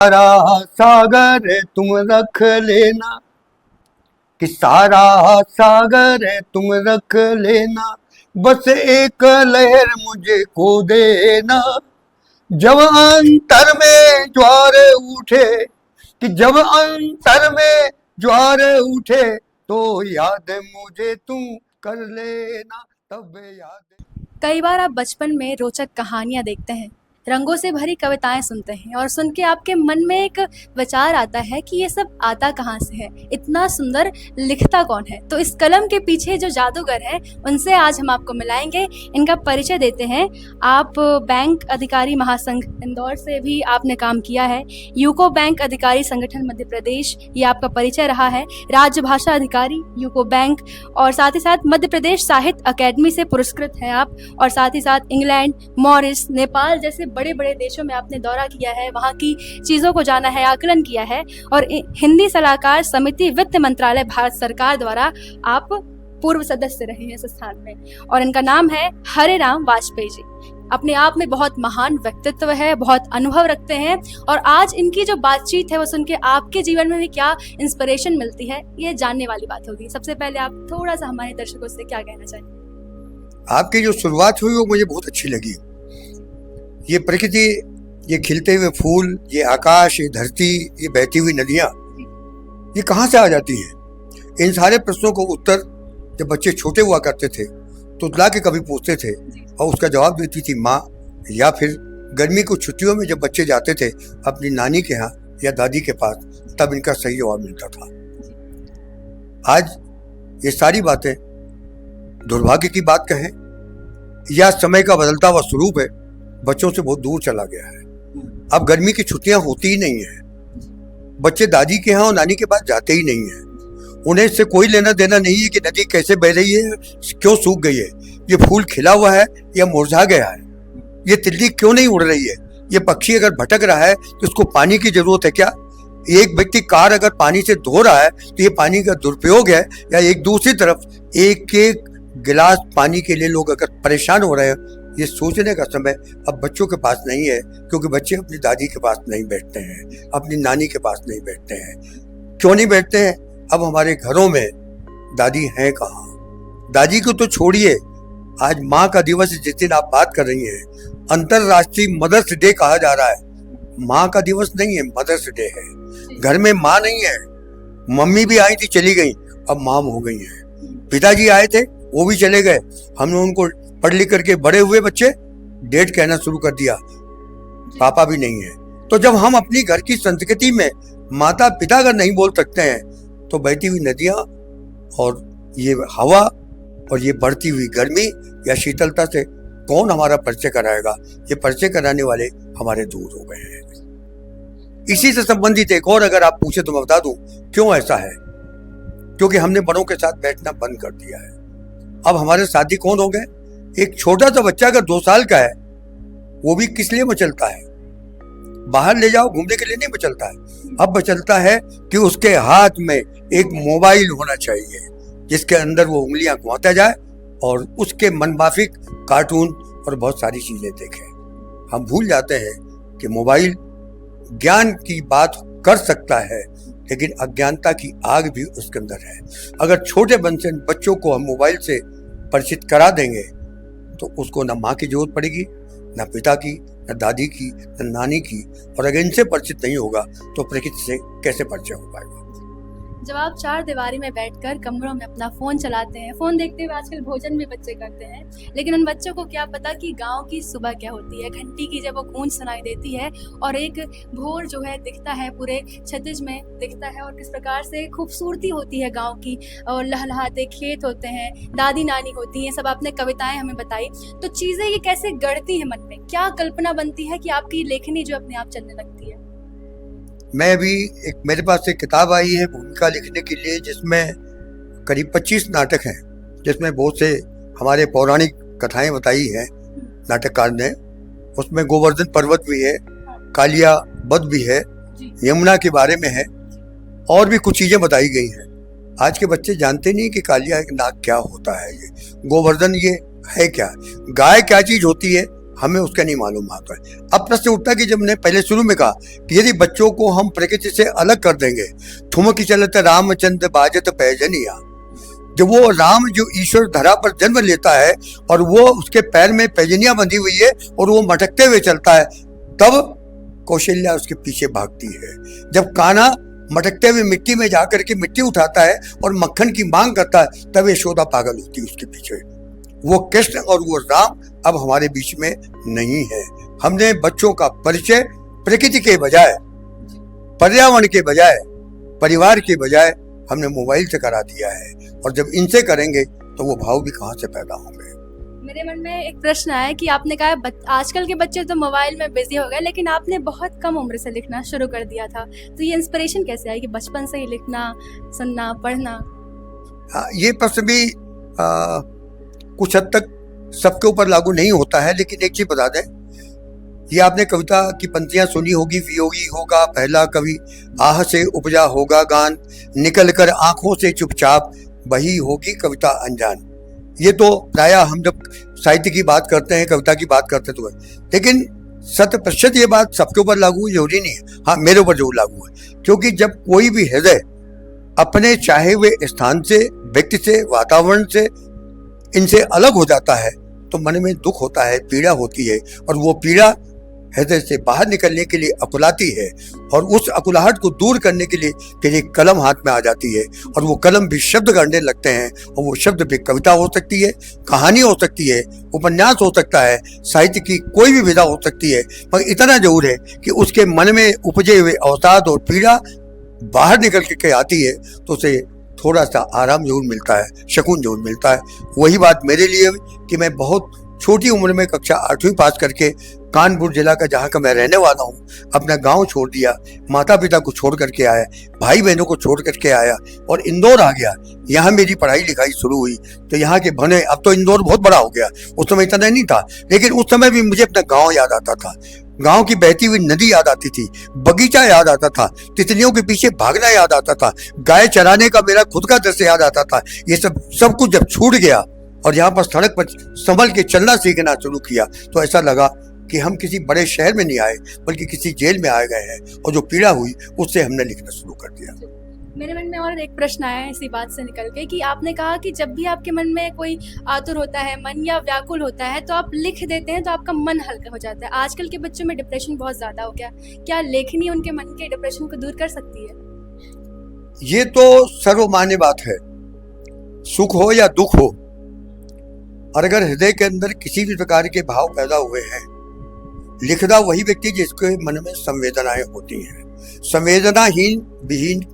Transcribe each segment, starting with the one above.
सारा सागर तुम रख लेना, कि सारा सागर तुम रख लेना, बस एक लहर मुझे को देना। जब अंतर में ज्वार उठे, कि जब अंतर में ज्वार उठे, तो याद मुझे तुम कर लेना, तब याद। कई बार आप बचपन में रोचक कहानियाँ देखते हैं, रंगों से भरी कविताएं सुनते हैं और सुन के आपके मन में एक विचार आता है कि ये सब आता कहाँ से है, इतना सुंदर लिखता कौन है। तो इस कलम के पीछे जो जादूगर है उनसे आज हम आपको मिलाएंगे, इनका परिचय देते हैं। आप बैंक अधिकारी महासंघ इंदौर से भी आपने काम किया है, यूको बैंक अधिकारी संगठन मध्य प्रदेश ये आपका परिचय रहा है, राज्य भाषा अधिकारी यूको बैंक, और साथ ही साथ मध्य प्रदेश साहित्य अकेडमी से पुरस्कृत हैं आप, और साथ ही साथ इंग्लैंड, मॉरिस, नेपाल जैसे बड़े बड़े देशों में आपने दौरा किया है, वहाँ की चीज़ों को जाना है, आकलन किया है, और हिंदी सलाहकार समिति वित्त मंत्रालय भारत सरकार द्वारा आप पूर्व सदस्य रहे हैं संस्थान में। और इनका नाम है हरे राम वाजपेयी जी। अपने आप में बहुत महान व्यक्तित्व है, बहुत अनुभव रखते हैं, और आज इनकी जो बातचीत है वो सुन के आपके जीवन में भी क्या इंस्पिरेशन मिलती है ये जानने वाली बात होगी। सबसे पहले आप थोड़ा सा हमारे दर्शकों से क्या कहना चाहिए? आपकी जो शुरुआत हुई वो मुझे बहुत अच्छी लगी। ये प्रकृति, ये खिलते हुए फूल, ये आकाश, ये धरती, ये बहती हुई नदियाँ, ये कहाँ से आ जाती हैं? इन सारे प्रश्नों को उत्तर जब बच्चे छोटे हुआ करते थे तो ला के कभी पूछते थे और उसका जवाब देती थी माँ, या फिर गर्मी की छुट्टियों में जब बच्चे जाते थे अपनी नानी के यहाँ या दादी के पास, तब इनका सही जवाब मिलता था। आज ये सारी बातें दुर्भाग्य की बात कहें या समय का बदलता हुआ स्वरूप है, बच्चों से बहुत दूर चला गया है। अब गर्मी की छुट्टियां होती ही नहीं है, बच्चे दादी के यहाँ और नानी के पास जाते ही नहीं है। उन्हें इससे कोई लेना देना नहीं है कि नदी कैसे बह रही है, क्यों सूख गई है, ये फूल खिला हुआ है या मुरझा गया है, ये तितली क्यों नहीं उड़ रही है, ये पक्षी अगर भटक रहा है तो उसको पानी की जरूरत है क्या, एक व्यक्ति कार अगर पानी से धो रहा है तो ये पानी का दुरुपयोग है, या एक दूसरी तरफ एक एक गिलास पानी के लिए लोग अगर परेशान हो रहे हैं, ये सोचने का समय अब बच्चों के पास नहीं है, क्योंकि बच्चे अपनी दादी के पास नहीं बैठते हैं, अपनी नानी के पास नहीं बैठते हैं। क्यों नहीं बैठते हैं? अब हमारे घरों में दादी हैं कहाँ? दादी को तो छोड़िए, आज माँ का दिवस जिस दिन आप बात कर रही हैं, अंतरराष्ट्रीय मदर्स डे कहा जा रहा है। माँ का दिवस नहीं है, मदर्स डे है। घर में माँ नहीं है, मम्मी भी आई थी चली गई, अब माँ हो गई है। पिताजी आए थे वो भी चले गए, हमने उनको पढ़ लिख करके बड़े हुए बच्चे डेट कहना शुरू कर दिया, पापा भी नहीं है। तो जब हम अपनी घर की संस्कृति में माता पिता अगर नहीं बोल सकते हैं, तो बहती हुई नदियां और ये हवा और ये बढ़ती हुई गर्मी या शीतलता से कौन हमारा परिचय कराएगा? ये परिचय कराने वाले हमारे दूर हो गए हैं। इसी से संबंधित एक और अगर आप पूछे तो मैं बता दूं क्यों ऐसा है। क्योंकि हमने बड़ों के साथ बैठना बंद कर दिया है। अब हमारे साथी कौन हो गए? एक छोटा सा बच्चा अगर 2 साल का है, वो भी किस लिए मचलता है? बाहर ले जाओ घूमने के लिए नहीं मचलता है। अब मचलता है कि उसके हाथ में एक मोबाइल होना चाहिए जिसके अंदर वो उंगलियां घुमाता जाए और उसके मनमाफिक कार्टून और बहुत सारी चीजें देखे। हम भूल जाते हैं कि मोबाइल ज्ञान की बात कर सकता है, लेकिन अज्ञानता की आग भी उसके अंदर है। अगर छोटे बच्चों को हम मोबाइल से परिचित करा देंगे तो उसको ना माँ की जरूरत पड़ेगी, ना पिता की, ना दादी की, ना नानी की, और अगर इनसे परिचित नहीं होगा तो प्रकृति से कैसे परिचय हो पाएगा? जब आप चार दीवारी में बैठकर कमरों में अपना फ़ोन चलाते हैं, फ़ोन देखते हुए आजकल भोजन भी बच्चे करते हैं, लेकिन उन बच्चों को क्या पता कि गांव की सुबह क्या होती है। घंटी की जब वो गूंज सुनाई देती है और एक भोर जो है दिखता है, पूरे क्षितिज में दिखता है, और किस प्रकार से खूबसूरती होती है गांव की, और लहलहाते खेत होते हैं, दादी नानी होती हैं, सब आपने कविताएं हमें बताई। तो चीज़ें ये कैसे गढ़ती है मन में, क्या कल्पना बनती है कि आपकी लेखनी जो अपने आप चलने लगती है? मैं अभी मेरे पास एक किताब आई है भूमिका लिखने के लिए, जिसमें करीब 25 नाटक हैं, जिसमें बहुत से हमारे पौराणिक कथाएं बताई हैं नाटककार ने। उसमें गोवर्धन पर्वत भी है, कालिया वध भी है, यमुना के बारे में है, और भी कुछ चीजें बताई गई हैं। आज के बच्चे जानते नहीं कि कालिया नाग क्या होता है, ये गोवर्धन ये है क्या, गाय क्या चीज होती है, हमें उसका नहीं मालूम आता है। अब प्रश्न उठता है कि जब मैंने पहले शुरू में कहा कि यदि बच्चों को हम प्रकृति से अलग कर देंगे, ठुमकी चलत रामचंद्र बाजत पैजनिया, जब वो राम जो ईश्वर धरा पर जन्म लेता है और वो उसके पैर में पैजनिया बंधी हुई है और वो मटकते हुए चलता है, तब कौशल्या उसके पीछे भागती है। जब कान्हा मटकते हुए मिट्टी में जाकर के मिट्टी उठाता है और मक्खन की मांग करता है, तब यशोदा पागल होती है उसके पीछे। वो कृष्ण और वो राम अब हमारे बीच में नहीं है। हमने बच्चों का परिचय प्रकृति के बजाय, पर्यावरण के बजाय, परिवार के बजाय हमने मोबाइल से करा दिया है, और जब इनसे करेंगे तो वो भाव भी कहाँ से पैदा होंगे। मेरे मन में एक प्रश्न आया कि आपने कहा आजकल के बच्चे तो मोबाइल में बिजी हो गए, लेकिन आपने बहुत कम उम्र से लिखना शुरू कर दिया था, तो ये इंस्पिरेशन कैसे आई कि बचपन से ही लिखना, सुनना, पढ़ना? हाँ, ये प्रश्न भी कुछ हद तक सबके ऊपर लागू नहीं होता है, लेकिन एक चीज बता दें, ये आपने कविता की पंक्तियां सुनी होगी, वियोगी होगा पहला कवि, आह से उपजा होगा गान, निकल कर आंखों से चुपचाप वही होगी कविता अनजान। ये तो प्राय हम जब साहित्य की बात करते हैं, कविता की बात करते हैं तो, लेकिन 100% ये बात सबके ऊपर लागू जरूरी नहीं है। हाँ, मेरे ऊपर जरूर लागू है, क्योंकि जब कोई भी हृदय अपने चाहे हुए स्थान से, व्यक्ति से, वातावरण से, इनसे अलग हो जाता है तो मन में दुख होता है, पीड़ा होती है, और वो पीड़ा हृदय से बाहर निकलने के लिए अकुलाती है, और उस अकुलाहट को दूर करने के लिए फिर एक कलम हाथ में आ जाती है, और वो कलम भी शब्द गढ़ने लगते हैं, और वो शब्द भी कविता हो सकती है, कहानी हो सकती है, उपन्यास हो सकता है, साहित्य की कोई भी विधा हो सकती है, मगर इतना जरूर है कि उसके मन में उपजे हुए अवसाद और पीड़ा बाहर निकल के आती है तो उसे थोड़ा सा आराम जरूर मिलता है, सुकून जरूर मिलता है। वही बात मेरे लिए कि मैं बहुत छोटी उम्र में कक्षा 8वीं पास करके कानपुर जिला का, जहाँ का मैं रहने वाला हूँ, अपना गांव छोड़ दिया, माता पिता को छोड़ करके आया, भाई बहनों को छोड़ करके आया और इंदौर आ गया। यहाँ मेरी पढ़ाई लिखाई शुरू हुई, तो यहाँ के बने, अब तो इंदौर बहुत बड़ा हो गया, उस समय इतना नहीं था, लेकिन उस समय भी मुझे अपना गाँव याद आता था, गांव की बहती हुई नदी याद आती थी, बगीचा याद आता था, तितलियों के पीछे भागना याद आता था, गाय चराने का मेरा खुद का दृश्य याद आता था। ये सब कुछ जब छूट गया और यहाँ पर सड़क पर संभल के चलना सीखना शुरू किया, तो ऐसा लगा कि हम किसी बड़े शहर में नहीं आए, बल्कि किसी जेल में आ गए हैं, और जो पीड़ा हुई उससे हमने लिखना शुरू कर दिया। मेरे मन में और एक प्रश्न आया है इसी बात से निकल के कि आपने कहा कि जब भी आपके मन में कोई आतुर होता है, मन या व्याकुल होता है, तो आप लिख देते हैं तो आपका मन हल्का हो जाता है। आजकल के बच्चों में डिप्रेशन बहुत ज्यादा हो गया, क्या लेखनी उनके मन के डिप्रेशन को दूर कर सकती है? ये तो सर्वमान्य बात है, सुख हो या दुख हो, और अगर हृदय के अंदर किसी भी प्रकार के भाव पैदा हुए हैं, लिखदा वही व्यक्ति जिसके मन में संवेदनाएं होती हैं। संवेदनाहीन विहीन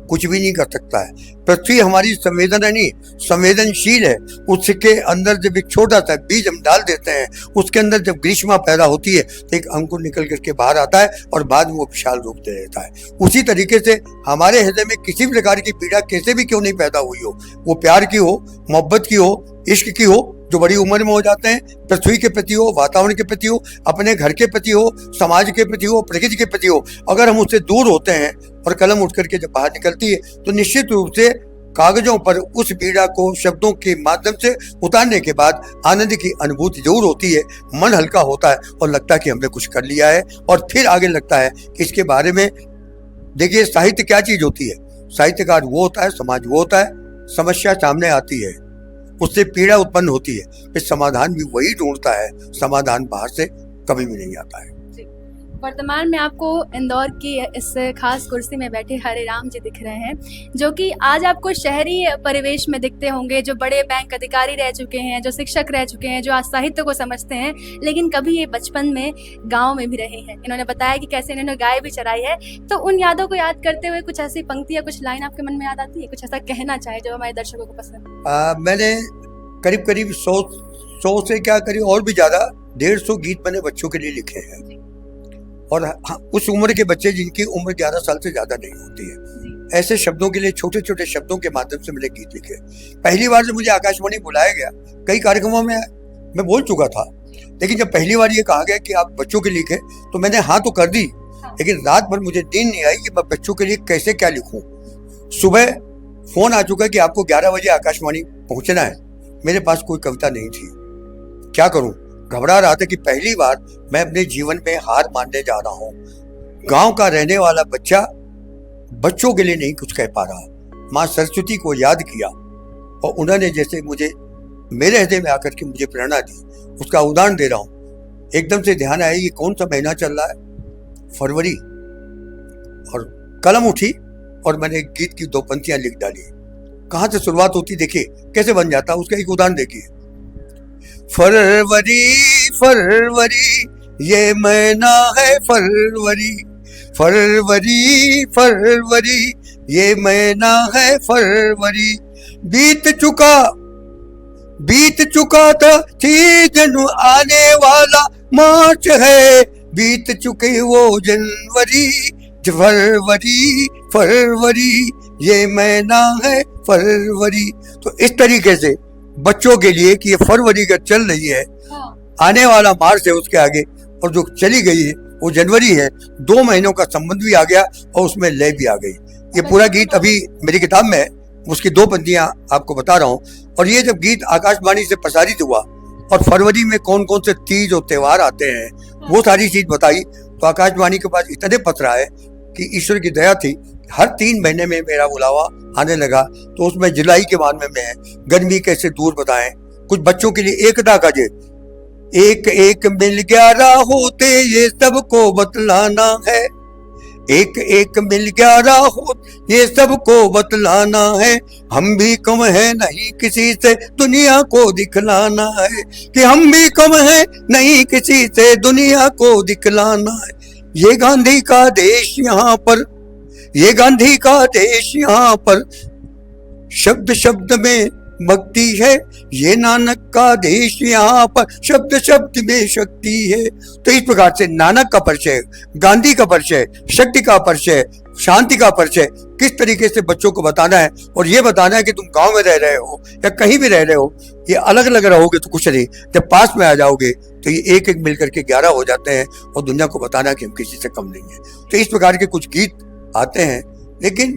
कुछ भी नहीं कर सकता है। पृथ्वी हमारी संवेदना नहीं, संवेदनशील है। उसके अंदर जब एक छोटा सा बीज हम डाल देते हैं, उसके अंदर जब ग्रीष्मा पैदा होती है तो एक अंकुर निकल करके बाहर आता है और बाद में वो विशाल रूप दे देता है। उसी तरीके से हमारे हृदय में किसी भी प्रकार की पीड़ा कैसे भी क्यों नहीं पैदा हुई हो, वो प्यार की हो, मोहब्बत की हो, इश्क की हो, जो बड़ी उम्र में हो जाते हैं, पृथ्वी के प्रति हो, वातावरण के प्रति हो, अपने घर के प्रति हो, समाज के प्रति हो, प्रकृति के प्रति हो, अगर हम उससे दूर होते हैं और कलम उठ करके जब बाहर निकलती है तो निश्चित रूप से कागजों पर उस पीड़ा को शब्दों के माध्यम से उतारने के बाद आनंद की अनुभूति जरूर होती है, मन हल्का होता है और लगता है कि हमने कुछ कर लिया है। और फिर आगे लगता है कि इसके बारे में देखिए, साहित्य क्या चीज होती है, साहित्यकार वो होता है, समाज वो होता है, समस्या सामने आती है, उससे पीड़ा उत्पन्न होती है, फिर समाधान भी वही ढूंढता है, समाधान बाहर से कभी भी नहीं आता है। वर्तमान में आपको इंदौर की इस खास कुर्सी में बैठे हरे राम जी दिख रहे हैं, जो कि आज आपको शहरी परिवेश में दिखते होंगे, जो बड़े बैंक अधिकारी रह चुके हैं, जो शिक्षक रह चुके हैं, जो आज साहित्य को समझते हैं, लेकिन कभी ये बचपन में गांव में भी रहे हैं। इन्होंने बताया कि कैसे इन्होंने गाय भी चराई है। तो उन यादों को याद करते हुए कुछ ऐसी पंक्ति या कुछ लाइन आपके मन में याद आती है, कुछ ऐसा कहना चाहे जो हमारे दर्शकों को पसंद? मैंने करीब 100 से क्या करीब और भी ज्यादा 150 गीत मैंने बच्चों के लिए लिखे हैं, और उस उम्र के बच्चे जिनकी उम्र 11 साल से ज्यादा नहीं होती है, ऐसे शब्दों के लिए छोटे छोटे शब्दों के माध्यम से मैंने गीत लिखे। पहली बार जब मुझे आकाशवाणी बुलाया गया, कई कार्यक्रमों में मैं बोल चुका था, लेकिन जब पहली बार ये कहा गया कि आप बच्चों के लिखे, तो मैंने हाँ तो कर दी, लेकिन रात भर मुझे नींद नहीं आई कि मैं बच्चों के लिए कैसे क्या लिखूं। सुबह फोन आ चुका कि आपको 11 बजे आकाशवाणी पहुंचना है, मेरे पास कोई कविता नहीं थी, क्या करूं? घबरा रहा था कि पहली बार मैं अपने जीवन में हार मानने जा रहा हूँ। गांव का रहने वाला बच्चा बच्चों के लिए नहीं कुछ कह पा रहा। माँ सरस्वती को याद किया और उन्होंने जैसे मुझे मेरे हृदय में आकर के मुझे प्रेरणा दी, उसका उदाहरण दे रहा हूँ। एकदम से ध्यान आया ये कौन सा महीना चल रहा है, फरवरी, और कलम उठी और मैंने गीत की 2 पंक्तियां लिख डाली। कहाँ से शुरुआत होती देखिए, कैसे बन जाता, उसका एक उदाहरण देखिए। फरवरी फरवरी ये महीना है फरवरी, फरवरी फरवरी ये महीना है फरवरी। बीत चुका था सीजन आने वाला मार्च है, बीत चुके वो जनवरी, फरवरी फरवरी ये महीना है फरवरी। तो इस तरीके से बच्चों के लिए कि ये फरवरी का चल रही है, आने वाला मार्च है उसके आगे, और जो चली गई है वो जनवरी है। 2 महीनों का संबंध भी आ गया और उसमें लय भी आ गई। ये पूरा गीत अभी मेरी किताब में है, उसकी 2 पंक्तियां आपको बता रहा हूँ। और ये जब गीत आकाशवाणी से प्रसारित हुआ और फरवरी में कौन कौन से तीज और त्योहार आते हैं वो सारी चीज बताई, तो आकाशवाणी के पास इतने पत्र आए कि ईश्वर की दया थी, हर 3 महीने में मेरा बुलावा आने लगा। तो उसमें जुलाई के माह में है गर्मी कैसे दूर बताएं, कुछ बच्चों के लिए एकता का जे एक एक मिल 11 होते ये सबको बतलाना है, एक एक मिल 11 हो ये सबको बतलाना है। हम भी कम है नहीं किसी से दुनिया को दिखलाना है, कि हम भी कम है नहीं किसी से दुनिया को दिखलाना है। ये गांधी का देश यहाँ पर, ये गांधी का देश यहाँ पर, शब्द शब्द में भक्ति है। ये नानक का देश यहाँ पर, शब्द शब्द में शक्ति है। तो इस प्रकार से नानक का परिचय, गांधी का परिचय, शक्ति का परिचय, शांति का परिचय किस तरीके से बच्चों को बताना है। और ये बताना है कि तुम गांव में रह रहे हो या कहीं भी रह रहे हो, ये अलग अलग रहोगे तो कुछ नहीं, जब पास में आ जाओगे तो ये एक एक मिलकर के 11 हो जाते हैं और दुनिया को बताना कि हम किसी से कम नहीं है। तो इस प्रकार के कुछ गीत आते हैं। लेकिन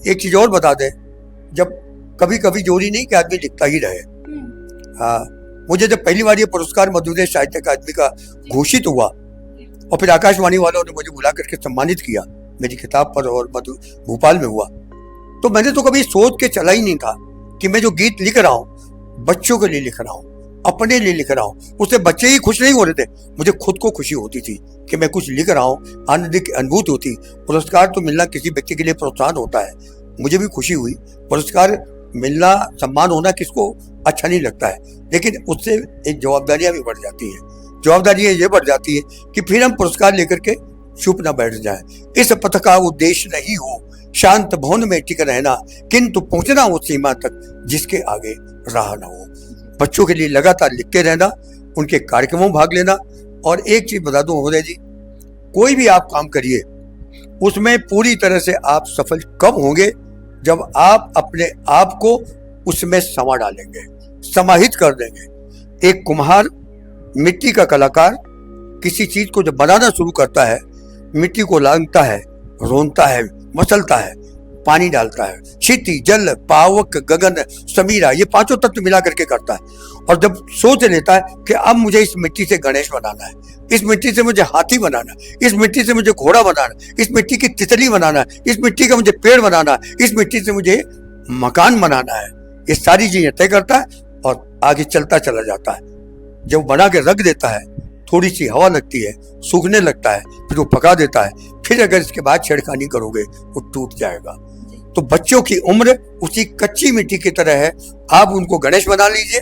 एक चीज और बता दें, जब कभी कभी जोरी नहीं कि आदमी लिखता ही रहे। मुझे जब पहली बार ये पुरस्कार मध्य साहित्य अकादमी का घोषित हुआ और फिर आकाशवाणी वालों ने मुझे बुला करके सम्मानित किया मेरी किताब पर, और भोपाल में हुआ, तो मैंने तो कभी सोच के चला ही नहीं था कि मैं जो गीत लिख रहा हूँ बच्चों के लिए लिख रहा हूँ, अपने लिए लिख रहा हूँ। उससे बच्चे ही खुश नहीं हो रहे थे, मुझे खुद को खुशी होती थी कि मैं कुछ लिख रहा हूँ, आनंद की अनुभूति होती। पुरस्कार तो मिलना किसी व्यक्ति के लिए प्रोत्साहन होता है, मुझे भी खुशी हुई। पुरस्कार मिलना, सम्मान होना किसको अच्छा नहीं लगता है, लेकिन उससे एक जवाबदारियां भी बढ़ जाती है। जवाबदारियां ये बढ़ जाती है कि फिर हम पुरस्कार लेकर के चुप ना बैठ जाएं। इस पथ का उद्देश्य नहीं हो शांत भवन में टिक रहना, किंतु पहुंचना उस सीमा तक जिसके आगे राह ना हो। बच्चों के लिए लगातार लिखते रहना, उनके कार्यक्रमों में भाग लेना। और एक चीज बता दूं महोदय जी, कोई भी आप काम करिए उसमें पूरी तरह से आप सफल कब होंगे, जब आप अपने आप को उसमें समा डालेंगे, समाहित कर देंगे। एक कुम्हार, मिट्टी का कलाकार किसी चीज को जब बनाना शुरू करता है, मिट्टी को लांघता है, रोनता है, मसलता है, पानी डालता है, क्षिति, जल, पावक, गगन, समीरा, ये 5 तत्व मिला करके करता है। और जब सोच लेता है कि अब मुझे इस मिट्टी से गणेश बनाना है, इस मिट्टी से मुझे हाथी बनाना है, इस मिट्टी से मुझे घोड़ा बनाना है, इस मिट्टी की तितली बनाना है, इस मिट्टी का मुझे पेड़ बनाना है, इस मिट्टी से मुझे मकान बनाना है, ये सारी चीजें तय करता है और आगे चलता चला जाता है। जब बना के रख देता है, थोड़ी सी हवा लगती है, सूखने लगता है, फिर वो पका देता है, फिर अगर इसके बाद छेड़खानी करोगे वो टूट जाएगा। तो बच्चों की उम्र उसी कच्ची मिट्टी की तरह है। आप उनको गणेश बना लीजिए,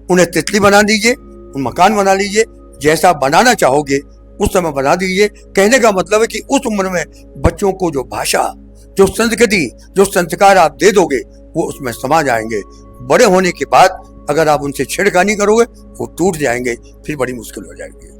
उन्हें तितली बना दीजिए, मकान बना लीजिए, जैसा बनाना चाहोगे उस समय बना दीजिए। कहने का मतलब है कि उस उम्र में बच्चों को जो भाषा, जो संस्कृति, जो संस्कार आप दे दोगे वो उसमें समा जाएंगे। बड़े होने के बाद अगर आप उनसे छेड़खानी करोगे वो टूट जाएंगे, फिर बड़ी मुश्किल हो जाएगी।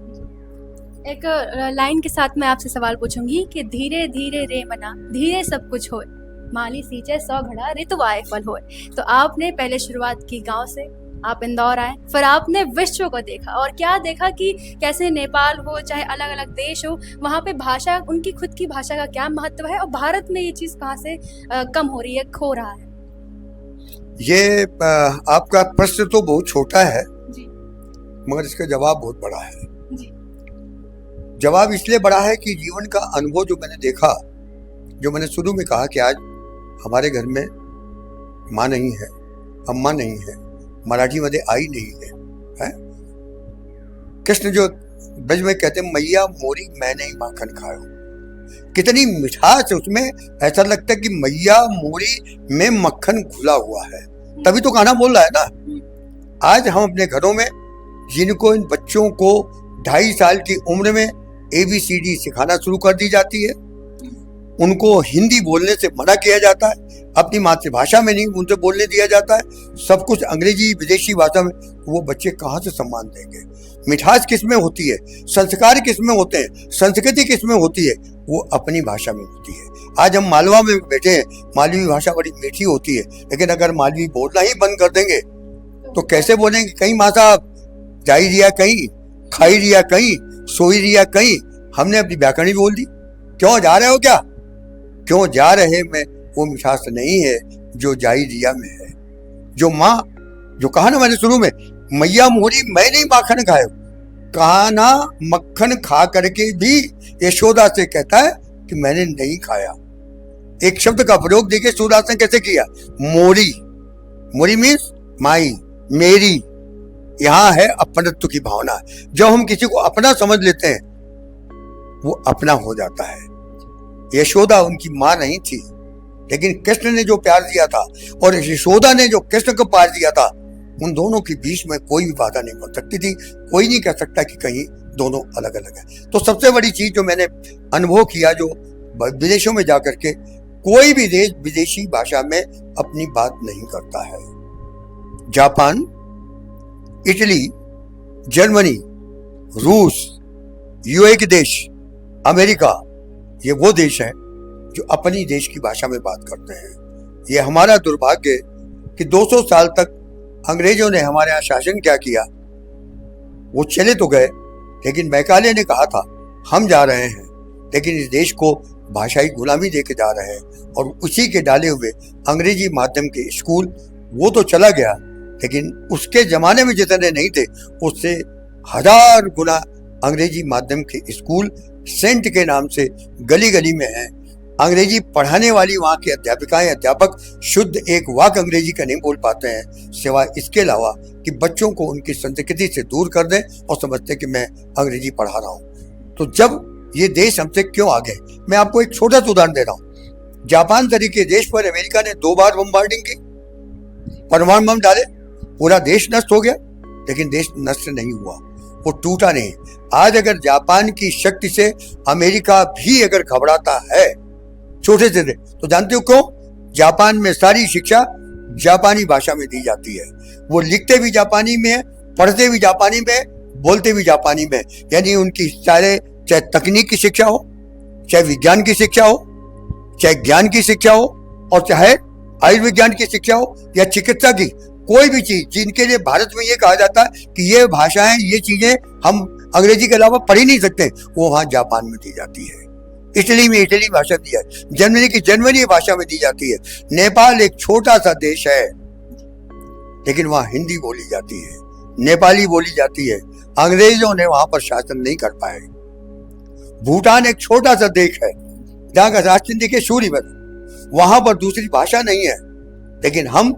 एक लाइन के साथ मैं आपसे सवाल पूछूंगी कि धीरे धीरे रे मना धीरे सब कुछ होए, माली सींचे 100 घड़ा ऋतु आए फल होए। तो आपने पहले शुरुआत की गांव से, आप इंदौर आए, फिर आपने विश्व को देखा और क्या देखा कि कैसे नेपाल हो चाहे अलग अलग देश हो, वहाँ पे भाषा, उनकी खुद की भाषा का क्या महत्व है और भारत में ये चीज़ कहाँ से कम हो रही है, खो रहा है। ये आपका प्रश्न तो बहुत छोटा है, मगर इसका जवाब बहुत बड़ा है। जी। जवाब इसलिए बड़ा है कि जीवन का अनुभव जो मैंने देखा, जो मैंने शुरू में कहा कि आज हमारे घर में माँ नहीं है, अम्मा नहीं है, मराठी में आई नहीं है। कृष्ण जो ब्रज में कहते हैं मैया मोरी मैं नहीं माखन खायो, कितनी मिठास है उसमें। ऐसा लगता है कि मैया मोरी में मक्खन घुला हुआ है, तभी तो गाना बोल रहा है ना। आज हम अपने घरों में जिनको इन बच्चों को 2.5 साल की उम्र में ABCD सिखाना शुरू कर दी जाती है, उनको हिंदी बोलने से मना किया जाता है, अपनी मातृभाषा में नहीं उनसे बोलने दिया जाता है, सब कुछ अंग्रेजी विदेशी भाषा में, वो बच्चे कहाँ से सम्मान देंगे? मिठास किस में होती है, संस्कार किस में होते हैं, संस्कृति किस में होती है? वो अपनी भाषा में होती है। आज हम मालवा में बैठे हैं, मालवी भाषा बड़ी मीठी होती है, लेकिन अगर मालवी बोलना ही बंद कर देंगे तो कैसे बोलेंगे? कहीं माँ साहब जाई रिया कहीं, खाई रिया कहीं, सोई रिया कहीं, हमने अपनी व्याकरणी बोल दी। क्यों जा रहे हो? क्या क्यों जा रहे में वो मिठास नहीं है जो जाई रिया में है। जो माँ, जो कहा ना मैंने शुरू में, मैया मोरी मैं नहीं माखन खायो, कहा ना मक्खन खा करके भी यशोदा से कहता है कि मैंने नहीं खाया। एक शब्द का प्रयोग देखिए सूरदास ने कैसे किया, मोरी। मोरी मीन्स माई, मेरी। यहाँ है अपनत्व की भावना। जब हम किसी को अपना समझ लेते हैं वो अपना हो जाता है। यशोदा उनकी माँ नहीं थी, लेकिन कृष्ण ने जो प्यार दिया था और यशोदा ने जो कृष्ण को प्यार दिया था, उन दोनों के बीच में कोई भी बाधा नहीं बन सकती थी। कोई नहीं कह सकता कि कहीं दोनों अलग अलग है। तो सबसे बड़ी चीज जो मैंने अनुभव किया, जो विदेशों में जाकर के, कोई भी देश विदेशी भाषा में अपनी बात नहीं करता है। जापान, इटली, जर्मनी, रूस, यूए के देश, अमेरिका, ये वो देश हैं जो अपनी देश की भाषा में बात करते हैं। ये हमारा दुर्भाग्य है कि 200 साल तक अंग्रेजों ने हमारे यहाँ शासन क्या किया। वो चले तो गए, लेकिन मैकाले ने कहा था हम जा रहे हैं, लेकिन इस देश को भाषाई गुलामी देके जा रहे हैं। और उसी के डाले हुए अंग्रेजी माध्यम के स्कूल, वो तो चला गया, लेकिन उसके जमाने में जितने नहीं थे उससे 1000 गुना अंग्रेजी माध्यम के स्कूल सेंट के नाम से गली गली में हैं। अंग्रेजी पढ़ाने वाली वहाँ की अध्यापिकाएं, अध्यापक शुद्ध एक वाक अंग्रेजी का नहीं बोल पाते हैं, सिवाय इसके अलावा कि बच्चों को उनकी संस्कृति से दूर कर दें और समझते हैं कि मैं अंग्रेजी पढ़ा रहा हूँ। तो जब ये देश हमसे क्यों आगे? मैं आपको एक छोटा सा उदाहरण दे रहा हूँ। जापान तरीके देश पर अमेरिका ने 2 बार बमबार्डिंग की, परमाणु बम डाले, पूरा देश नष्ट हो गया, लेकिन देश नष्ट नहीं हुआ, वो टूटा नहीं। आज अगर जापान की शक्ति से अमेरिका भी अगर घबराता है छोटे से, तो जानते हो क्यों? जापान में सारी शिक्षा जापानी भाषा में दी जाती है। वो लिखते भी जापानी में है, पढ़ते भी जापानी में, बोलते भी जापानी में। यानी उनकी सारे, चाहे तकनीक की शिक्षा हो, चाहे विज्ञान की शिक्षा हो, चाहे ज्ञान की शिक्षा हो, और चाहे आयुर्विज्ञान की शिक्षा हो या चिकित्सा की, कोई भी चीज जिनके लिए भारत में ये कहा जाता है कि ये भाषाएं, ये चीजें हम अंग्रेजी के अलावा पढ़ ही नहीं सकते, वो वहां जापान में दी जाती है। इटली में इटली भाषा दी है, जर्मनी की जर्मनी भाषा में दी जाती है। नेपाल एक छोटा सा देश है, लेकिन वहां हिंदी बोली जाती है, नेपाली बोली जाती है। अंग्रेजों ने वहां पर शासन नहीं कर पाए। भूटान एक छोटा सा देश है, जहां का राष्ट्रीय देखिए सूर्यवत, वहां पर दूसरी भाषा नहीं है, लेकिन हम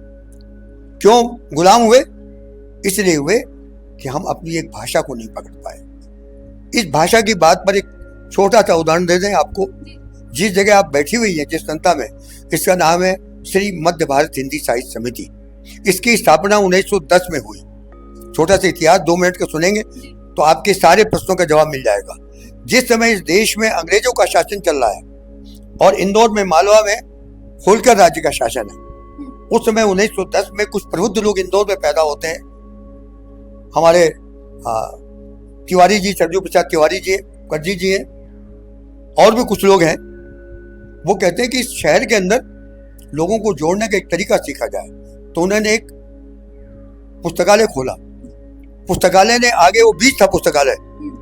क्यों गुलाम हुए? इसलिए हुए कि हम अपनी एक भाषा को नहीं पकड़ पाए। इस भाषा की बात पर एक छोटा सा उदाहरण दे दें आपको। जिस जगह आप बैठी हुई हैं, जिस संस्था में, इसका नाम है श्री मध्य भारत हिंदी साहित्य समिति। इसकी स्थापना 1910 में हुई। छोटा सा इतिहास 2 मिनट का सुनेंगे तो आपके सारे प्रश्नों का जवाब मिल जाएगा। जिस समय इस देश में अंग्रेजों का शासन चल रहा है और इंदौर में, मालवा में होलकर राज्य का शासन है, उस समय 1910 में कुछ प्रबुद्ध लोग इंदौर में पैदा होते हैं। हमारे तिवारी जी, सरजू प्रसाद तिवारी जी, करजी जी हैं, और भी कुछ लोग हैं। वो कहते हैं कि इस शहर के अंदर लोगों को जोड़ने का एक तरीका सीखा जाए, तो उन्होंने एक पुस्तकालय खोला। पुस्तकालय ने आगे, वो बीच था पुस्तकालय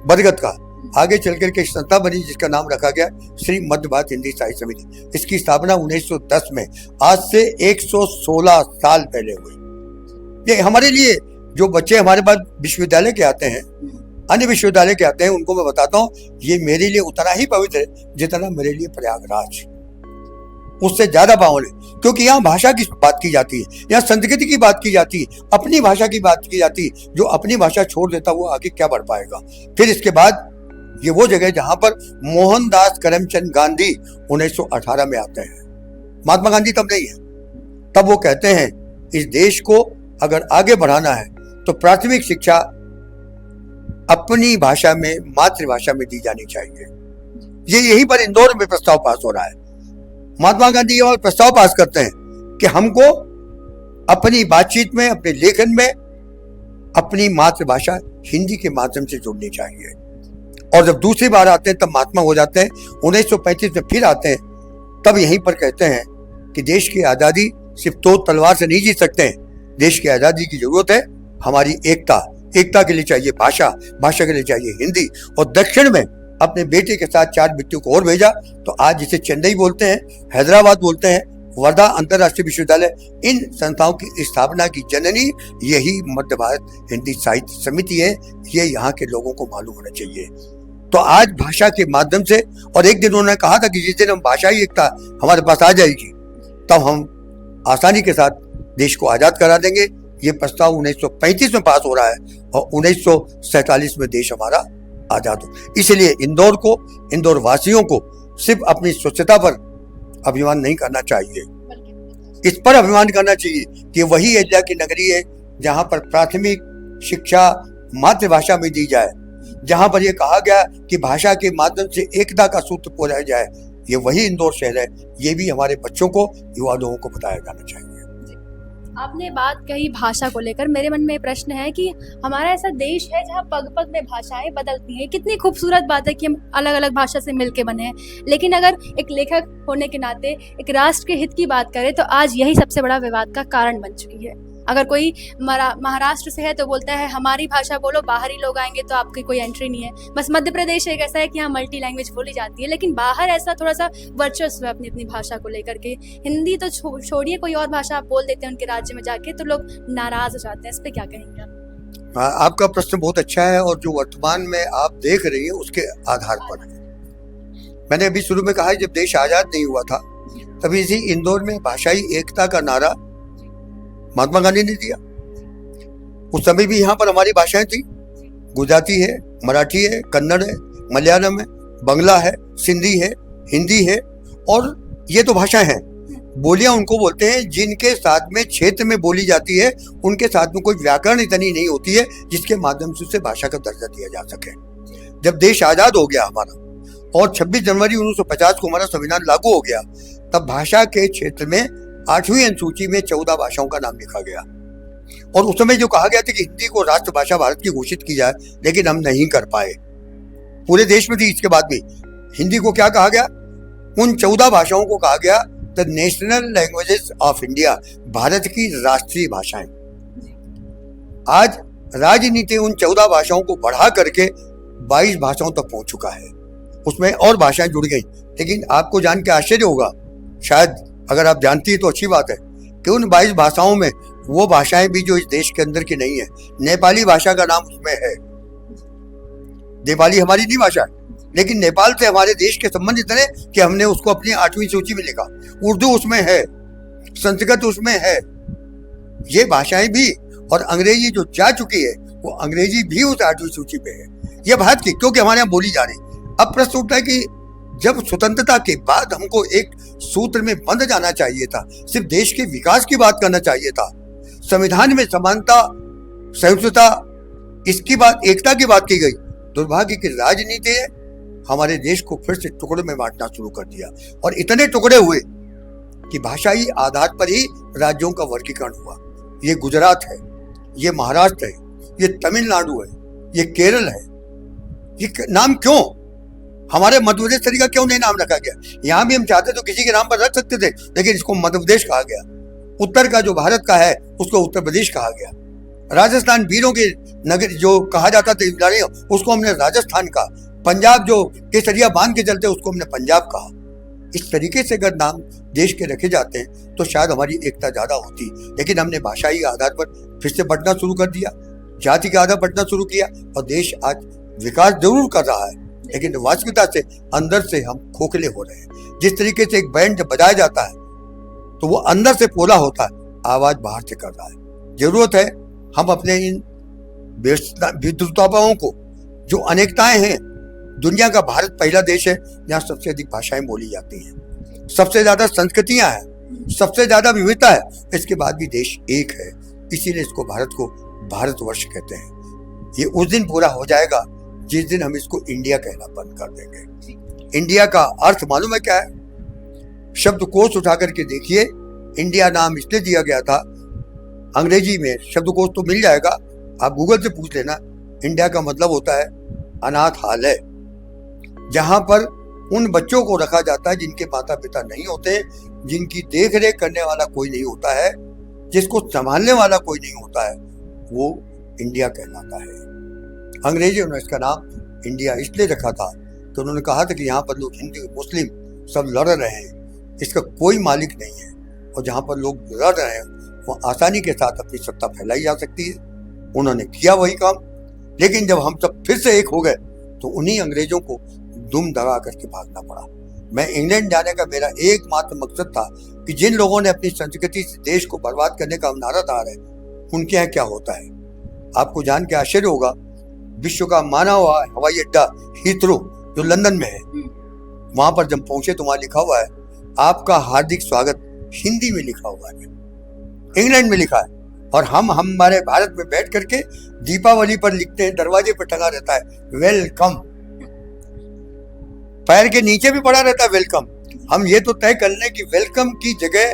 बरगद का, आगे चल करके एक संस्था बनी जिसका नाम रखा गया श्री मध्य भारत हिंदी साहित्य समिति। इसकी स्थापना 1910 में, आज से 116 साल पहले हुई। ये हमारे लिए जो बच्चे हमारे पास विश्वविद्यालय के आते हैं, अन्य विश्वविद्यालय के आते हैं, उनको मैं बताता हूँ ये मेरे लिए उतना ही पवित्र है जितना मेरे लिए प्रयागराज, उससे ज्यादा पावन है। क्योंकि यहाँ भाषा की बात की जाती है, यहाँ संस्कृति की बात की जाती है, अपनी भाषा की बात की जाती है। जो अपनी भाषा छोड़ देता वो आगे क्या बढ़ पाएगा। फिर इसके बाद ये वो जगह जहां पर मोहनदास करमचंद गांधी 1918 में आते हैं। महात्मा गांधी तब नहीं है। तब वो कहते हैं इस देश को अगर आगे बढ़ाना है तो प्राथमिक शिक्षा अपनी भाषा में, मातृभाषा में दी जानी चाहिए। ये यहीं पर इंदौर में प्रस्ताव पास हो रहा है। महात्मा गांधी और प्रस्ताव पास करते हैं कि हमको अपनी बातचीत में, अपने लेखन में अपनी मातृभाषा हिंदी के माध्यम से जुड़नी चाहिए। और जब दूसरी बार आते हैं तब महात्मा हो जाते हैं। 1935 में फिर आते हैं, तब यहीं पर कहते हैं कि देश की आजादी सिर्फ तो तलवार से नहीं जीत सकते हैं। देश की आजादी की जरूरत है हमारी एकता, एकता के लिए चाहिए भाषा, भाषा के लिए चाहिए हिंदी। और दक्षिण में अपने बेटे के साथ 4 बेटियों को और भेजा। तो आज जिसे चेन्नई बोलते हैं, हैदराबाद बोलते हैं, वर्धा अंतर्राष्ट्रीय विश्वविद्यालय, इन संस्थाओं की स्थापना की जननी यही मध्य भारत हिंदी साहित्य समिति है। ये यहाँ के लोगों को मालूम होना चाहिए। तो आज भाषा के माध्यम से, और एक दिन उन्होंने कहा था कि जिस दिन हम भाषाई एकता हमारे पास आ जाएगी तब हम आसानी के साथ देश को आजाद करा देंगे। ये प्रस्ताव 1935 में पास हो रहा है और 1947 में देश हमारा आजाद हो। इसलिए इंदौर को, इंदौर वासियों को सिर्फ अपनी स्वच्छता पर अभिमान नहीं करना चाहिए, इस पर अभिमान करना चाहिए कि वही अयोध्या की नगरी है जहां पर प्राथमिक शिक्षा मातृभाषा में दी जाए, जहां पर यह कहा गया कि भाषा के माध्यम से एकता का सूत्र पोया जाए। ये वही इंदौर शहर है। ये भी हमारे बच्चों को, युवा लोगों को बताया जाना चाहिए। आपने बात कही भाषा को लेकर, मेरे मन में प्रश्न है कि हमारा ऐसा देश है जहाँ पग पग में भाषाएं बदलती हैं। कितनी खूबसूरत बात है कि हम अलग अलग भाषा से मिलके बने हैं। लेकिन अगर एक लेखक होने के नाते एक राष्ट्र के हित की बात करें तो आज यही सबसे बड़ा विवाद का कारण बन चुकी है। अगर कोई महाराष्ट्र से है तो बोलता है हमारी भाषा बोलो, बाहरी लोग आएंगे तो आपकी कोई एंट्री नहीं है। बस मध्य प्रदेश एक ऐसा है कि यहाँ मल्टी लैंग्वेज बोली जाती है, लेकिन बाहर ऐसा थोड़ा सा वर्चस्व है अपनी अपनी भाषा को लेकर के। हिंदी तो छोड़िए, कोई और भाषा आप बोल देते हैं उनके राज्य में जाके तो लोग नाराज हो जाते हैं। इस पर क्या कहेंगे आप? आपका प्रश्न बहुत अच्छा है और जो वर्तमान में आप देख रही है उसके आधार पर मैंने अभी शुरू में कहा जब देश आजाद नहीं हुआ था तभी इसी इंदौर में भाषाई एकता का नारा महात्मा गांधी ने दिया। उस समय भी यहाँ पर हमारी भाषाएं थी, गुजराती है, मराठी है, कन्नड़ है, मलयालम है, बंगला है, सिंधी है, हिंदी है। और ये तो भाषाएं हैं। बोलियां उनको बोलते हैं जिनके साथ में क्षेत्र में बोली जाती है, उनके साथ में कोई व्याकरण इतनी नहीं होती है जिसके माध्यम से उसे भाषा का दर्जा दिया जा सके। जब देश आजाद हो गया हमारा और 26 जनवरी 1950 को हमारा संविधान लागू हो गया, तब भाषा के क्षेत्र में 8वीं अनुसूची में 14 भाषाओं का नाम लिखा गया। और उस समय जो कहा गया था कि हिंदी को राष्ट्रभाषा भारत की घोषित की जाए, लेकिन हम नहीं कर पाए। पूरे देश में थी। इसके बाद भी हिंदी को क्या कहा गया? उन 14 भाषाओं को कहा गया the national languages of India, Bharat की राष्ट्रीय भाषाएं। आज राजनीति उन 14 भाषाओं को बढ़ा करके 22 भाषाओं तक पहुंच चुका है। उसमें और भाषाएं जुड़ गई। लेकिन आपको जान के आश्चर्य होगा, शायद अगर आप जानती है तो अच्छी बात है, कि उन 22 भाषाओं में वो भाषाएं भी जो इस देश के अंदर की नहीं है। नेपाली भाषा का नाम उसमें है। नेपाली हमारी नहीं भाषा है, लेकिन नेपाल से हमारे देश के संबंध इतने कि हमने उसको अपनी 8वीं सूची में लिखा। उर्दू उसमें है, संस्कृत उसमें है, ये भाषाएं भी। और अंग्रेजी जो जा चुकी है वो अंग्रेजी भी उस 8वीं सूची पे है। ये भारत की, क्योंकि हमारे यहाँ बोली जा रही। अब प्रश्न उठता है कि जब स्वतंत्रता के बाद हमको एक सूत्र में बंध जाना चाहिए था, सिर्फ देश के विकास की बात करना चाहिए था, संविधान में समानता, संयुक्तता, इसकी बात, एकता की बात की गई। दुर्भाग्य की राजनीति ने हमारे देश को फिर से टुकड़ों में बांटना शुरू कर दिया और इतने टुकड़े हुए कि भाषाई आधार पर ही राज्यों का वर्गीकरण हुआ। ये गुजरात है, ये महाराष्ट्र है, ये तमिलनाडु है, ये केरल है। ये नाम क्यों? हमारे मध्य प्रदेश तरीका क्यों नहीं नाम रखा गया? यहाँ भी हम चाहते तो किसी के नाम पर रख सकते थे, लेकिन इसको मध्य प्रदेश कहा गया। उत्तर का जो भारत का है उसको उत्तर प्रदेश कहा गया। राजस्थान वीरों के नगर जो कहा जाता था उसको हमने राजस्थान कहा। पंजाब जो केसरिया बांध के चलते उसको हमने पंजाब कहा। इस तरीके से अगर नाम देश के रखे जाते हैं तो शायद हमारी एकता ज्यादा होती, लेकिन हमने भाषाई आधार पर फिर से बढ़ना शुरू कर दिया। जाति का आधा पटना शुरू किया और देश आज विकास जरूर कर रहा है, लेकिन वास्तविकता से अंदर से हम खोखले हो रहे हैं। जिस तरीके से एक बैंड जब बजाया जाता है तो वो अंदर से पोला होता है, आवाज बाहर से कर रहा है। जरूरत है हम अपने इन विद्वताओं को, जो अनेकताएं हैं, दुनिया का भारत पहला देश है जहाँ सबसे अधिक भाषाएं बोली जाती हैं, सबसे ज्यादा संस्कृतियां हैं, सबसे ज्यादा विविधता है, इसके बाद भी देश एक है। इसीलिए इसको भारत को भारतवर्ष कहते हैं। ये उस दिन पूरा हो जाएगा जिस दिन हम इसको इंडिया कहना बंद कर देंगे। इंडिया का अर्थ मालूम है क्या है? शब्दकोश उठा करके देखिए, इंडिया नाम इसलिए दिया गया था, अंग्रेजी में शब्दकोश तो मिल जाएगा, आप गूगल से पूछ लेना। इंडिया का मतलब होता है अनाथालय, जहां पर उन बच्चों को रखा जाता है जिनके माता पिता नहीं होते, जिनकी देख रेख करने वाला कोई नहीं होता है, जिसको संभालने वाला कोई नहीं होता है, वो इंडिया कहलाता है। अंग्रेजों ने इसका नाम इंडिया इसलिए रखा था तो उन्होंने कहा था कि यहाँ पर लोग हिंदू मुस्लिम सब लड़ रहे हैं, इसका कोई मालिक नहीं है, और जहाँ पर लोग लड़ रहे हैं वो आसानी के साथ अपनी सत्ता फैलाई जा सकती है। उन्होंने किया वही काम, लेकिन जब हम सब फिर से एक हो गए तो उन्हीं अंग्रेजों को दुम दगा करके भागना पड़ा। मैं इंग्लैंड जाने का मेरा एकमात्र मकसद था कि जिन लोगों ने अपनी संस्कृति से देश को बर्बाद करने का नाराधार है, उनके यहाँ क्या होता है। आपको जान के आश्चर्य होगा, विश्व का माना हुआ हवाई अड्डा हीथ्रो जो लंदन में है, वहां पर जब पहुंचे तो वहां लिखा हुआ है आपका हार्दिक स्वागत, हिंदी में लिखा हुआ है, इंग्लैंड में लिखा है, और हम हमारे भारत में बैठ करके दीपावली पर लिखते हैं, दरवाजे पर टंगा रहता है वेलकम, पैर के नीचे भी पड़ा रहता है वेलकम। हम ये तो तय कर लें कि वेलकम की जगह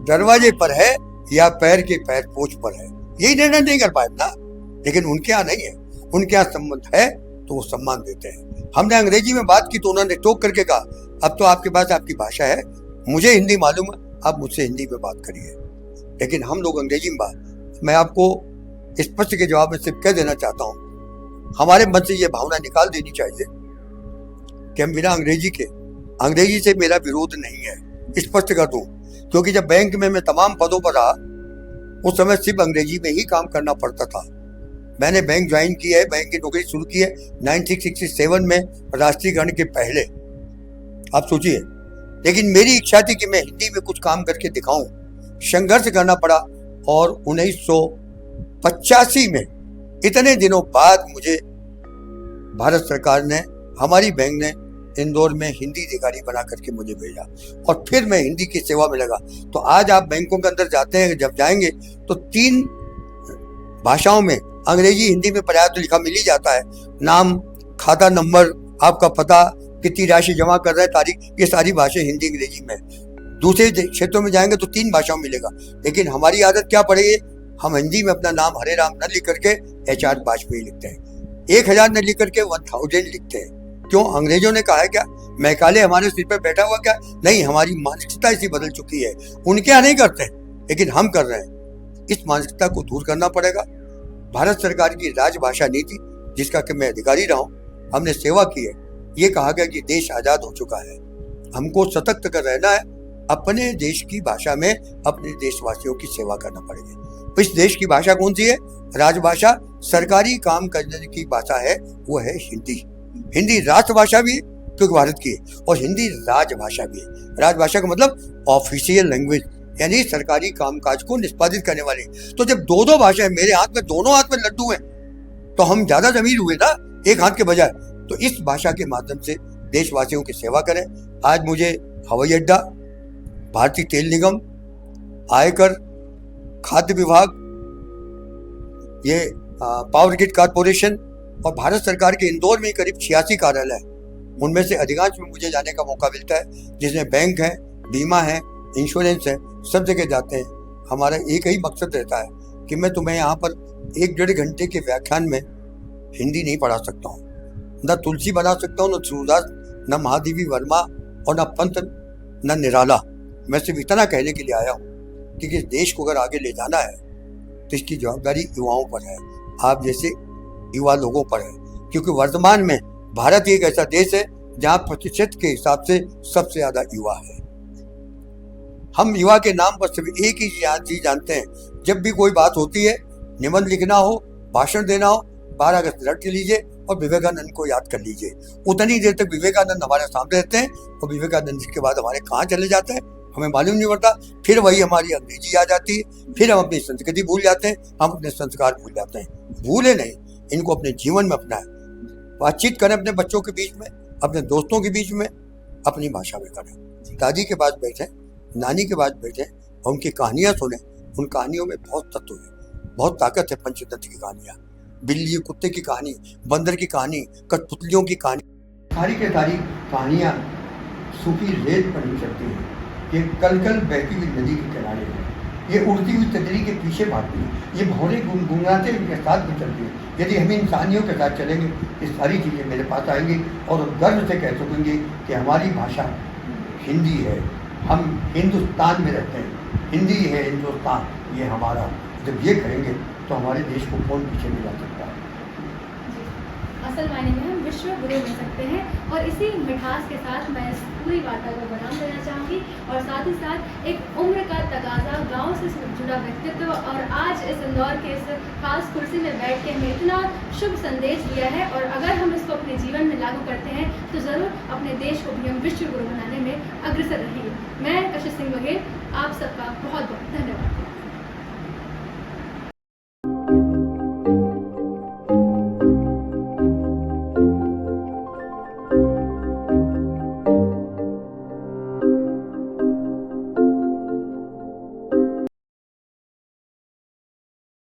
दरवाजे पर है या पैर के पैर पोछ पर है, यही निर्णय नहीं कर पाए ना। लेकिन उनके यहाँ नहीं है, उनके यहाँ संबंध है तो वो सम्मान देते हैं। हमने अंग्रेजी में बात की तो उन्होंने टोक करके कहा अब तो आपके पास आपकी भाषा है, मुझे हिंदी मालूम है, आप मुझसे हिंदी में बात करिए। लेकिन हम लोग अंग्रेजी में बात, मैं आपको इस प्रश्न के जवाब में सिर्फ कह देना चाहता हूँ, हमारे मन से ये भावना निकाल देनी चाहिए कि हम बिना अंग्रेजी से मेरा विरोध नहीं है, स्पष्ट कर दूं। क्योंकि जब बैंक में मैं तमाम पदों पर रहा उस समय सिर्फ अंग्रेजी में ही काम करना पड़ता था। मैंने बैंक ज्वाइन की है, बैंक की नौकरी शुरू की है 1967 में, राष्ट्रीयकरण के पहले, आप सोचिए। लेकिन मेरी इच्छा थी कि मैं हिंदी में कुछ काम करके दिखाऊं, संघर्ष करना पड़ा, और 1985 में इतने दिनों बाद मुझे भारत सरकार ने, हमारी बैंक ने इंदौर में हिंदी अधिकारी बना करके मुझे भेजा, और फिर मैं हिंदी की सेवा में लगा। तो आज आप बैंकों के अंदर जाते हैं, जब जाएंगे तो 3 भाषाओं में, अंग्रेजी हिंदी में प्रायः तो लिखा मिल ही जाता है, नाम, खाता नंबर, आपका पता, कितनी राशि जमा कर रहे हैं, तारीख, ये सारी भाषाएं हिंदी अंग्रेजी में। दूसरे क्षेत्रों में जाएंगे तो 3 भाषाओं में मिलेगा। लेकिन हमारी आदत क्या पड़ेगी, हम हिंदी में अपना नाम हरे राम न लिख करके HR वाजपेयी लिखते हैं, 1000 न लिख करके 1000 लिखते हैं। क्यों? अंग्रेजों ने कहा है क्या मैकाले हमारे सिर पे बैठा हुआ क्या? नहीं, हमारी मानसिकता ऐसी बदल चुकी है। उनके यहाँ नहीं करते, लेकिन हम कर रहे हैं। इस मानसिकता को दूर करना पड़ेगा। भारत सरकार की राजभाषा नीति, जिसका कि मैं अधिकारी रहा हूँ, हमने सेवा की है, ये कहा गया कि देश आजाद हो चुका है, हमको सतर्क कर रहना है, अपने देश की भाषा में अपने देशवासियों की सेवा करना पड़ेगी। तो इस देश की भाषा कौन सी है? राजभाषा, सरकारी काम करने की भाषा है, वो है हिंदी। हिंदी राष्ट्रभाषा भी है क्योंकि भारत की है, और हिंदी राजभाषा भी है। राजभाषा का मतलब ऑफिशियल लैंग्वेज, यानी सरकारी कामकाज को निष्पादित करने वाली। तो जब 2 भाषाएं मेरे हाथ में, दोनों हाथ में लड्डू हैं, तो हम ज्यादा अमीर हुए ना एक हाथ के बजाय। तो इस भाषा के माध्यम से देशवासियों की सेवा करें। आज मुझे हवाई अड्डा, भारतीय तेल निगम, आयकर, खाद्य विभाग, ये पावर ग्रिड कॉर्पोरेशन और भारत सरकार के इंदौर में करीब 86 कार्यालय है। उनमें से अधिकांश में मुझे जाने का मौका मिलता है, जिसमें बैंक है, बीमा है, इंश्योरेंस है, सब जगह जाते हैं। हमारा एक ही मकसद रहता है कि मैं तुम्हें यहाँ पर 1-1.5 घंटे के व्याख्यान में हिंदी नहीं पढ़ा सकता हूँ, न तुलसी बना सकता हूँ, न सूरदास, न महादेवी वर्मा, और न पंत, न निराला। मैं सिर्फ इतना कहने के लिए आया हूँ कि इस देश को अगर आगे ले जाना है तो इसकी जवाबदारी युवाओं पर है, आप जैसे युवा लोगों पर है। क्योंकि वर्तमान में भारत एक ऐसा देश है जहाँ प्रतिशत के हिसाब से सबसे ज्यादा युवा है। हम युवा के नाम पर सिर्फ एक ही चीज जानते हैं, जब भी कोई बात होती है, निबंध लिखना हो, भाषण देना हो 12 अगस्त रट लीजिए और विवेकानंद को याद कर लीजिए। उतनी देर तक विवेकानंद हमारे सामने रहते हैं और विवेकानंद के बाद हमारे कहाँ चले जाते हैं हमें मालूम नहीं पड़ता। फिर वही हमारी अंग्रेजी आ जाती है, फिर हम अपनी संस्कृति भूल जाते हैं, हम अपने संस्कार भूल जाते हैं। भूले नहीं, इनको अपने जीवन में अपनाएं। बातचीत करें अपने बच्चों के बीच में, अपने दोस्तों के बीच में, अपनी भाषा में करें। दादी के पास बैठें, नानी के पास बैठें और उनकी कहानियाँ सुनें। उन कहानियों में बहुत तत्व है, बहुत ताकत है। पंचतंत्र की कहानियाँ, बिल्ली कुत्ते की कहानी, बंदर की कहानी, कठपुतलियों की कहानी, सारी के सारी कहानियाँ सूखी रेत पर नहीं चलती हैं। ये कल कल बहती हुई नदी के किनारे है, ये उड़ती हुई तितली के पीछे भागती है, ये भौरे गुनगुनाते के साथ भी चलती है। यदि हम इंसानियों के साथ चलेंगे ये सारी चीज़ें मेरे पास आएंगी और गर्व से कह सकेंगे कि हमारी भाषा हिंदी है, हम हिंदुस्तान में रहते हैं, हिंदी है हिंदुस्तान, ये हमारा। जब ये करेंगे तो हमारे देश को कौन पीछे ले जा सकता है। असल मायने में हम विश्व गुरु बन सकते हैं। और इसी मिठास के साथ मैं इस पूरी वार्ता को विराम देना चाहूँगी और साथ ही साथ एक उम्र का तकाजा, गांव से जुड़ा व्यक्तित्व और आज इस इंदौर के इस खास कुर्सी में बैठ के हमें इतना शुभ संदेश दिया है। और अगर हम इसको अपने जीवन में लागू करते हैं तो ज़रूर अपने देश को भी हम विश्व गुरु बनाने में अग्रसर रहेंगे। मैं कशिश सिंह बघेल, आप सबका बहुत बहुत धन्यवाद।